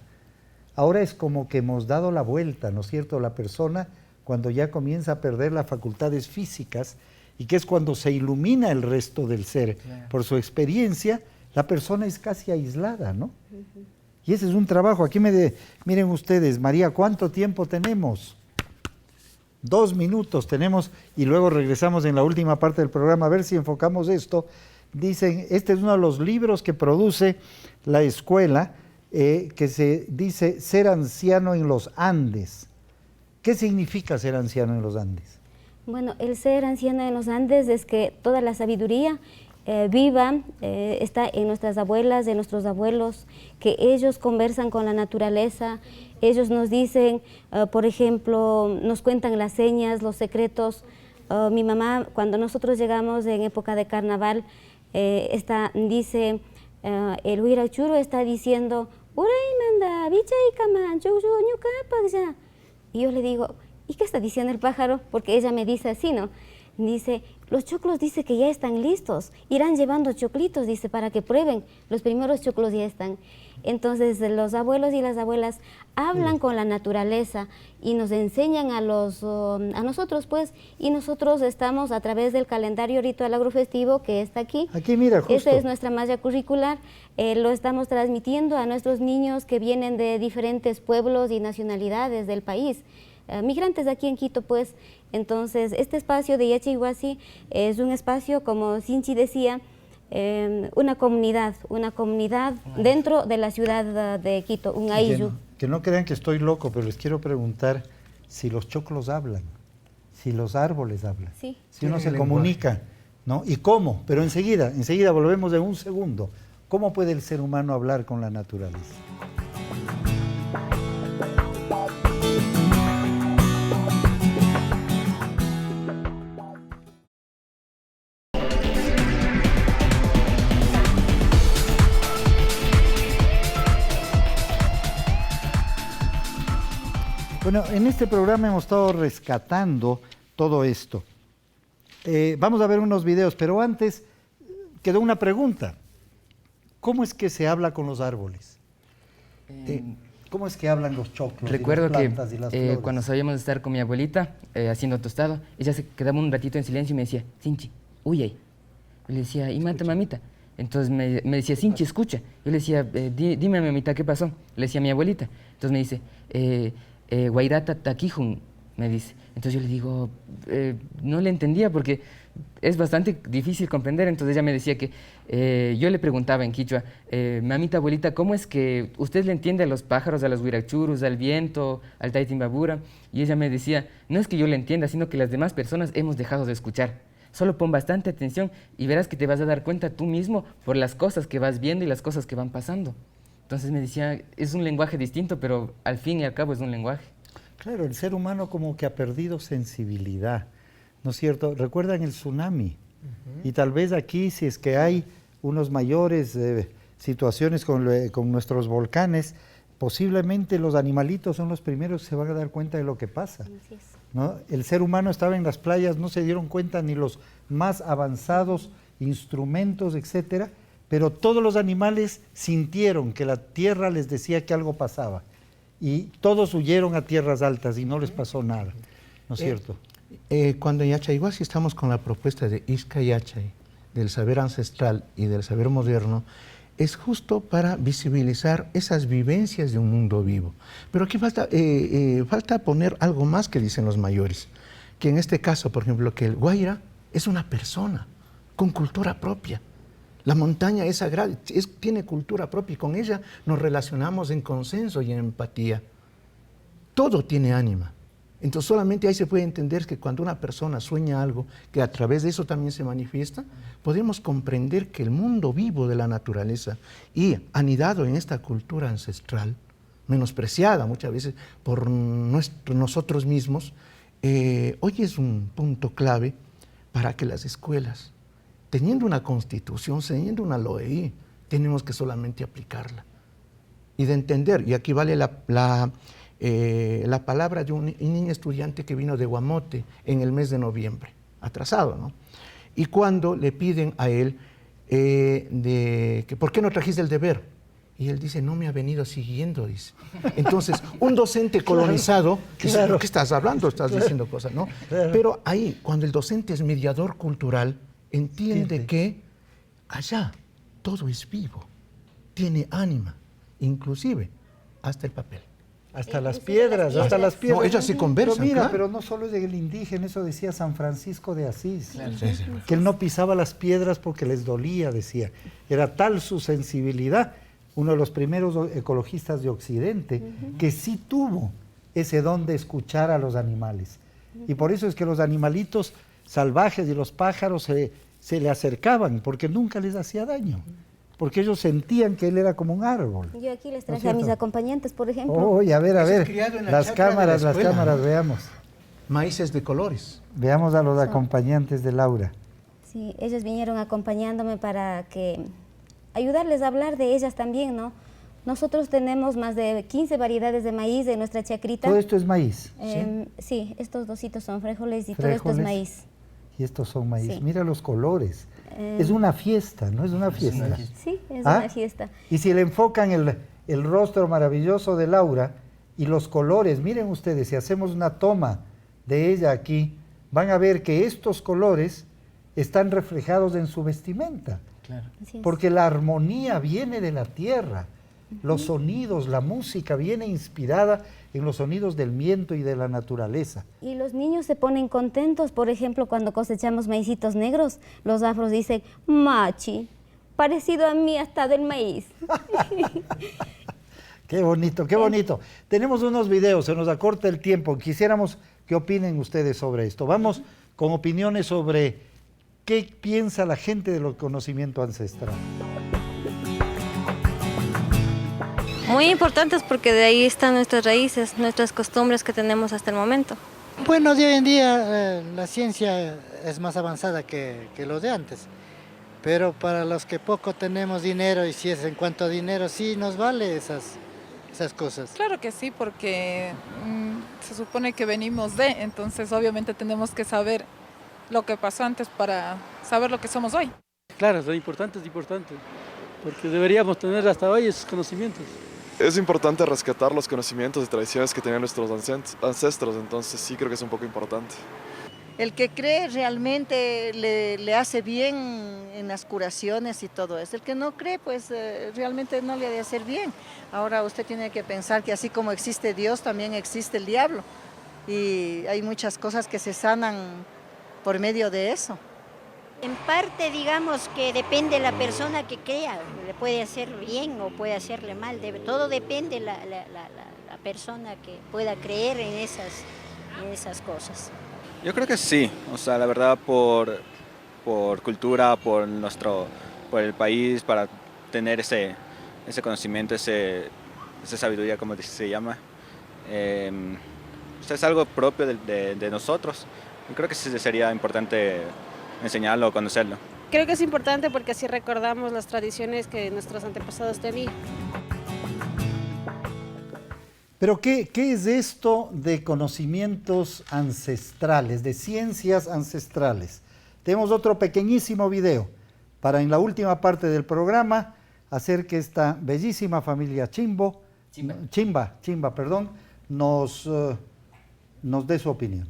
Ahora es como que hemos dado la vuelta, ¿no es cierto? La persona cuando ya comienza a perder las facultades físicas y que es cuando se ilumina el resto del ser. Claro. Por su experiencia, la persona es casi aislada, ¿no? Y ese es un trabajo. Aquí miren ustedes, María, ¿cuánto tiempo tenemos? 2 minutos tenemos y luego regresamos en la última parte del programa a ver si enfocamos esto. Dicen, este es uno de los libros que produce la escuela, que se dice Ser anciano en los Andes. ¿Qué significa ser anciano en los Andes? Bueno, el ser anciano en los Andes es que toda la sabiduría viva está en nuestras abuelas, en nuestros abuelos, que ellos conversan con la naturaleza, ellos nos dicen, por ejemplo, nos cuentan las señas, los secretos. Mi mamá, cuando nosotros llegamos en época de carnaval, dice, el huirachuro está diciendo, y yo le digo, ¿y qué está diciendo el pájaro? Porque ella me dice así, ¿no? Dice, los choclos dice que ya están listos, irán llevando choclitos, dice, para que prueben, los primeros choclos ya están. Entonces los abuelos y las abuelas hablan con la naturaleza y nos enseñan a nosotros, pues, y nosotros estamos a través del calendario ritual agrofestivo que está aquí. Aquí, mira, justo. Esta es nuestra malla curricular, lo estamos transmitiendo a nuestros niños que vienen de diferentes pueblos y nacionalidades del país. Migrantes aquí en Quito, pues. Entonces, este espacio de Yachay Huasi es un espacio, como Sinchi decía, una comunidad dentro de la ciudad de Quito, un ayllu. Que no crean que estoy loco, pero les quiero preguntar si los choclos hablan, si los árboles hablan, sí. Si uno se comunica, ¿no? ¿Y cómo? Pero enseguida volvemos en un segundo. ¿Cómo puede el ser humano hablar con la naturaleza? Bueno, en este programa hemos estado rescatando todo esto. Vamos a ver unos videos, pero antes quedó una pregunta. ¿Cómo es que se habla con los árboles? ¿Cómo es que hablan los choclos? Recuerdo y las plantas y las que flores? cuando sabíamos estar con mi abuelita haciendo tostado, ella se quedaba un ratito en silencio y me decía, Sinchi, huye. Yo le decía, ¿y mata, mamita? Entonces me decía, Sinchi, escucha. Yo le decía, dime, mamita, ¿qué pasó? Le decía a mi abuelita. Entonces me dice, Guairata Taquijun, me dice. Entonces yo le digo, no le entendía porque es bastante difícil comprender. Entonces ella me decía que yo le preguntaba en quichua, mamita, abuelita, ¿cómo es que usted le entiende a los pájaros, a los huirachurus, al viento, al taitimbabura? Y ella me decía, no es que yo le entienda, sino que las demás personas hemos dejado de escuchar. Solo pon bastante atención y verás que te vas a dar cuenta tú mismo por las cosas que vas viendo y las cosas que van pasando. Entonces me decía, es un lenguaje distinto, pero al fin y al cabo es un lenguaje. Claro, el ser humano como que ha perdido sensibilidad, ¿no es cierto? Recuerdan el tsunami. Y tal vez aquí, si es que hay unos mayores situaciones con nuestros volcanes, posiblemente los animalitos son los primeros que se van a dar cuenta de lo que pasa, ¿no? El ser humano estaba en las playas, no se dieron cuenta ni los más avanzados instrumentos, etcétera, pero todos los animales sintieron que la tierra les decía que algo pasaba y todos huyeron a tierras altas y no les pasó nada, ¿no es cierto? Cuando en Yachayhuasi estamos con la propuesta de Ixca Yachay, del saber ancestral y del saber moderno, es justo para visibilizar esas vivencias de un mundo vivo. Pero aquí falta poner algo más que dicen los mayores, que en este caso, por ejemplo, que el Guaira es una persona con cultura propia. La montaña es sagrada, tiene cultura propia y con ella nos relacionamos en consenso y en empatía. Todo tiene ánima. Entonces solamente ahí se puede entender que cuando una persona sueña algo, que a través de eso también se manifiesta, podemos comprender que el mundo vivo de la naturaleza y anidado en esta cultura ancestral, menospreciada muchas veces por nosotros mismos, hoy es un punto clave para que las escuelas, teniendo una constitución, teniendo una LOEI, tenemos que solamente aplicarla y de entender, y aquí vale la palabra de un niño estudiante que vino de Guamote en el mes de noviembre, atrasado, ¿no? Y cuando le piden a él que ¿por qué no trajiste el deber? Y él dice, no me ha venido siguiendo, dice. Entonces, un docente colonizado, claro. ¿Qué estás hablando? Estás diciendo cosas, ¿no? Claro. Pero ahí, cuando el docente es mediador cultural, entiende que allá todo es vivo, tiene ánima, inclusive hasta el papel. Hasta las piedras, hasta las piedras. No, ellas se conversan, pero mira, claro. Pero no solo es del indígena, eso decía San Francisco de Asís, claro. Que él no pisaba las piedras porque les dolía, decía. Era tal su sensibilidad, uno de los primeros ecologistas de Occidente, que sí tuvo ese don de escuchar a los animales. Y por eso es que los animalitos salvajes y los pájaros se le acercaban, porque nunca les hacía daño. Porque ellos sentían que él era como un árbol. Yo aquí les traje a mis acompañantes, por ejemplo. Oye, a ver, las cámaras, veamos. Maíces de colores. Veamos a los acompañantes de Laura. Sí, ellos vinieron acompañándome para que ayudarles a hablar de ellas también, ¿no? Nosotros tenemos más de 15 variedades de maíz en nuestra chacrita. ¿Todo esto es maíz? Sí, estos dositos son frijoles y todo esto es maíz. Y estos son maíz. Sí. Mira los colores. Es una fiesta, ¿no? Es una fiesta. Sí, es una fiesta. Y si le enfocan el rostro maravilloso de Laura y los colores, miren ustedes, si hacemos una toma de ella aquí, van a ver que estos colores están reflejados en su vestimenta. Claro. Porque la armonía viene de la tierra. Los sonidos, la música viene inspirada en los sonidos del viento y de la naturaleza. Y los niños se ponen contentos, por ejemplo, cuando cosechamos maicitos negros, los afros dicen, machi, parecido a mí hasta del maíz. Qué bonito, qué bonito. Tenemos unos videos, se nos acorta el tiempo, quisiéramos que opinen ustedes sobre esto. Vamos con opiniones sobre qué piensa la gente del conocimiento ancestral. Muy importantes porque de ahí están nuestras raíces, nuestras costumbres que tenemos hasta el momento. Bueno, de hoy en día la ciencia es más avanzada que lo de antes, pero para los que poco tenemos dinero, y si es en cuanto a dinero, sí nos vale esas esas cosas? Claro que sí, porque se supone que venimos de, entonces obviamente tenemos que saber lo que pasó antes para saber lo que somos hoy. Claro, lo importante es importante, porque deberíamos tener hasta hoy esos conocimientos. Es importante rescatar los conocimientos y tradiciones que tenían nuestros ancestros, entonces sí creo que es un poco importante. El que cree realmente le hace bien en las curaciones y todo eso. El que no cree, pues realmente no le ha de hacer bien. Ahora usted tiene que pensar que así como existe Dios, también existe el diablo. Y hay muchas cosas que se sanan por medio de eso. En parte, digamos que depende de la persona que crea, le puede hacer bien o puede hacerle mal, todo depende de la persona que pueda creer en esas cosas. Yo creo que sí, o sea, la verdad por cultura, por el país, para tener ese conocimiento, esa sabiduría, como se llama, es algo propio de nosotros. Yo creo que sí sería importante enseñarlo o conocerlo. Creo que es importante porque así recordamos las tradiciones que nuestros antepasados tenían. Pero ¿qué es esto de conocimientos ancestrales, de ciencias ancestrales? Tenemos otro pequeñísimo video para en la última parte del programa hacer que esta bellísima familia Chimba, nos dé su opinión.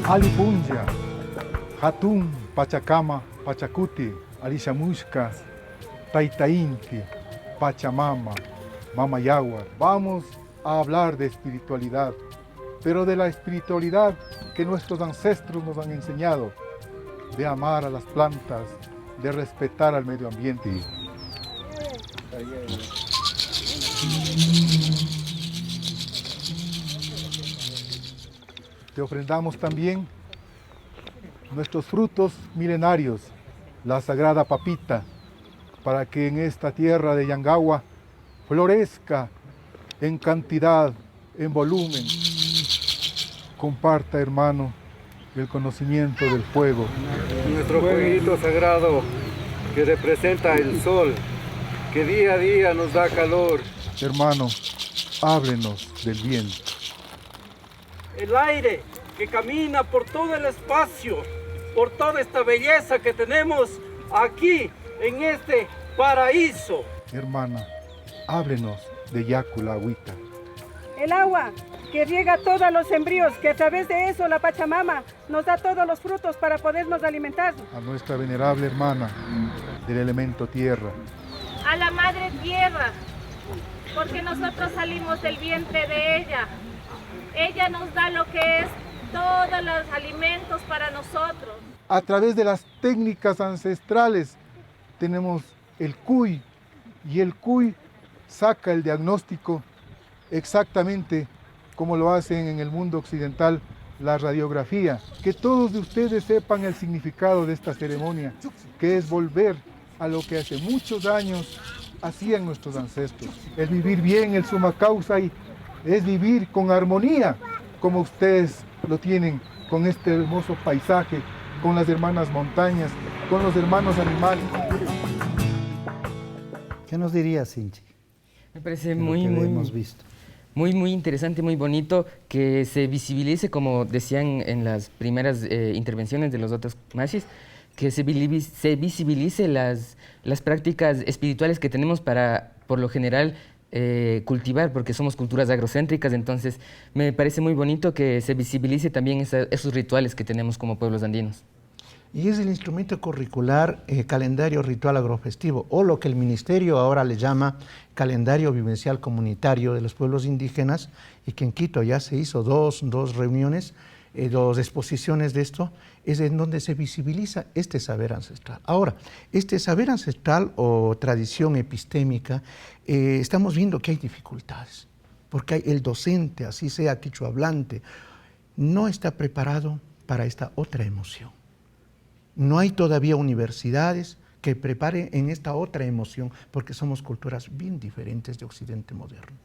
Alipunja, Hatun, Pachacama, Pachacuti, Alishamushka, Taitainti, Pachamama, Mama Yaguar. Vamos a hablar de espiritualidad, pero de la espiritualidad que nuestros ancestros nos han enseñado, de amar a las plantas, de respetar al medio ambiente. Te ofrendamos también nuestros frutos milenarios, la sagrada papita, para que en esta tierra de Yangagua florezca en cantidad, en volumen. Comparta, hermano, el conocimiento del fuego. Nuestro fueguito sagrado que representa el sol, que día a día nos da calor. Hermano, háblenos del viento. El aire que camina por todo el espacio, por toda esta belleza que tenemos aquí en este paraíso. Hermana, háblenos de Yacula Agüita. El agua que riega todos los sembríos, que a través de eso la Pachamama nos da todos los frutos para podernos alimentar. A nuestra venerable hermana del elemento tierra. A la madre tierra, porque nosotros salimos del vientre de ella. Ella nos da lo que es todos los alimentos para nosotros. A través de las técnicas ancestrales tenemos el CUI y el CUI saca el diagnóstico exactamente como lo hacen en el mundo occidental la radiografía. Que todos de ustedes sepan el significado de esta ceremonia, que es volver a lo que hace muchos años hacían nuestros ancestros. El vivir bien, el summa causa, y es vivir con armonía, como ustedes lo tienen con este hermoso paisaje, con las hermanas montañas, con los hermanos animales. ¿Qué nos diría, Sinchi? Me parece muy interesante, muy bonito que se visibilice, como decían en las primeras intervenciones de los otros mashis, que se visibilice las prácticas espirituales que tenemos para, por lo general, cultivar, porque somos culturas agrocéntricas. Entonces me parece muy bonito que se visibilice también esos rituales que tenemos como pueblos andinos. Y es el instrumento curricular calendario ritual agrofestivo, o lo que el ministerio ahora le llama calendario vivencial comunitario de los pueblos indígenas, y que en Quito ya se hizo dos reuniones, dos exposiciones de esto, es en donde se visibiliza este saber ancestral. Ahora, este saber ancestral o tradición epistémica, estamos viendo que hay dificultades, porque hay el docente, así sea quichua hablante, no está preparado para esta otra emoción. No hay todavía universidades que preparen en esta otra emoción, porque somos culturas bien diferentes de Occidente moderno.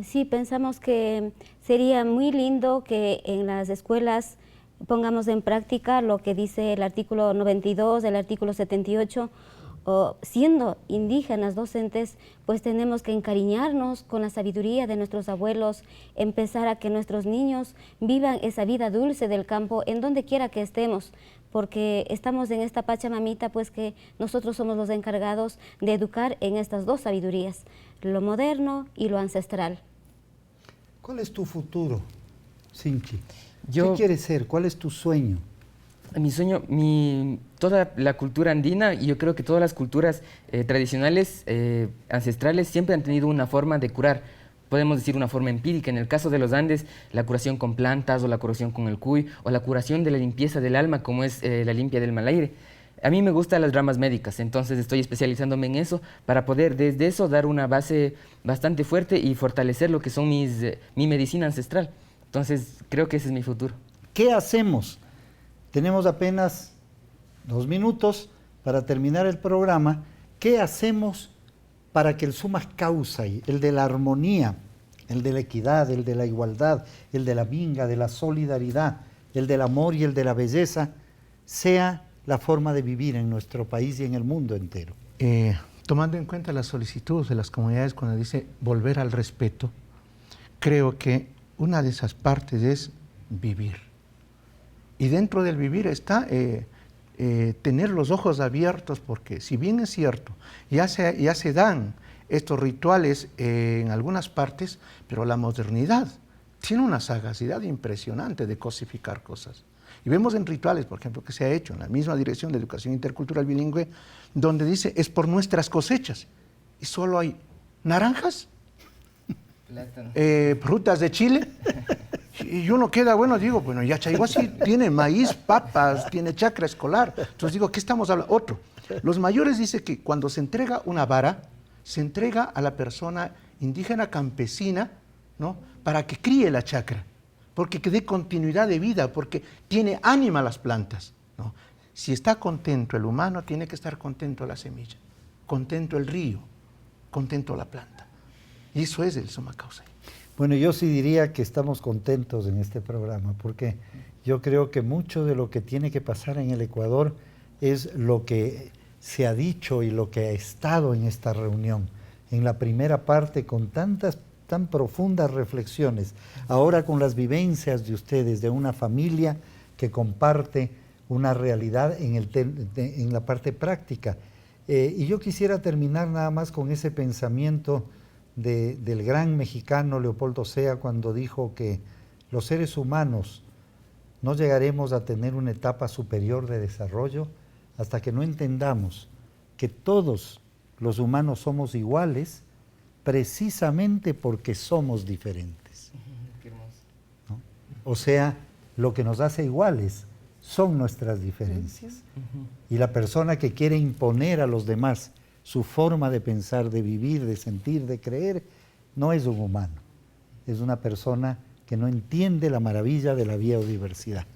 Sí, pensamos que sería muy lindo que en las escuelas pongamos en práctica lo que dice el artículo 92, el artículo 78, siendo indígenas docentes, pues tenemos que encariñarnos con la sabiduría de nuestros abuelos, empezar a que nuestros niños vivan esa vida dulce del campo en donde quiera que estemos, porque estamos en esta Pachamamita, pues que nosotros somos los encargados de educar en estas dos sabidurías, lo moderno y lo ancestral. ¿Cuál es tu futuro, Sinchi? ¿Qué quieres ser? ¿Cuál es tu sueño? Mi sueño, toda la cultura andina, y yo creo que todas las culturas tradicionales, ancestrales, siempre han tenido una forma de curar. Podemos decir una forma empírica. En el caso de los Andes, la curación con plantas, o la curación con el cuy, o la curación de la limpieza del alma, como es la limpia del mal aire. A mí me gustan las ramas médicas, entonces estoy especializándome en eso para poder desde eso dar una base bastante fuerte y fortalecer lo que son mi medicina ancestral. Entonces creo que ese es mi futuro. ¿Qué hacemos? Tenemos apenas 2 minutos para terminar el programa. ¿Qué hacemos para que el summa causa, el de la armonía, el de la equidad, el de la igualdad, el de la minga, de la solidaridad, el del amor y el de la belleza, sea la forma de vivir en nuestro país y en el mundo entero? Tomando en cuenta las solicitudes de las comunidades cuando dice volver al respeto, creo que una de esas partes es vivir. Y dentro del vivir está tener los ojos abiertos, porque si bien es cierto, ya se dan estos rituales en algunas partes, pero la modernidad tiene una sagacidad impresionante de cosificar cosas. Y vemos en rituales, por ejemplo, que se ha hecho en la misma Dirección de Educación Intercultural Bilingüe, donde dice, es por nuestras cosechas, y solo hay naranjas, frutas de Chile, y uno queda, bueno, digo, bueno, Yachaiguasi tiene maíz, papas, tiene chacra escolar. Entonces digo, ¿qué estamos hablando? Otro. Los mayores dicen que cuando se entrega una vara, se entrega a la persona indígena campesina, ¿no?, para que críe la chacra, porque dé continuidad de vida, porque tiene ánima las plantas, ¿no? Si está contento el humano, tiene que estar contento la semilla, contento el río, contento la planta. Y eso es el summa causa. Bueno, yo sí diría que estamos contentos en este programa, porque yo creo que mucho de lo que tiene que pasar en el Ecuador es lo que se ha dicho y lo que ha estado en esta reunión. En la primera parte con tan profundas reflexiones, ahora con las vivencias de ustedes, de una familia que comparte una realidad en la parte práctica. Y yo quisiera terminar nada más con ese pensamiento del gran mexicano Leopoldo Sea, cuando dijo que los seres humanos no llegaremos a tener una etapa superior de desarrollo hasta que no entendamos que todos los humanos somos iguales precisamente porque somos diferentes. Qué hermoso. ¿No? O sea, lo que nos hace iguales son nuestras diferencias. Y la persona que quiere imponer a los demás su forma de pensar, de vivir, de sentir, de creer, no es un humano. Es una persona que no entiende la maravilla de la biodiversidad.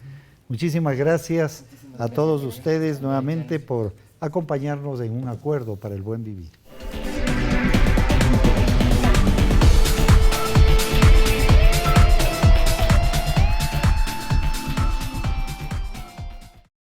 Muchísimas gracias a todos ustedes nuevamente por acompañarnos en un acuerdo para el buen vivir.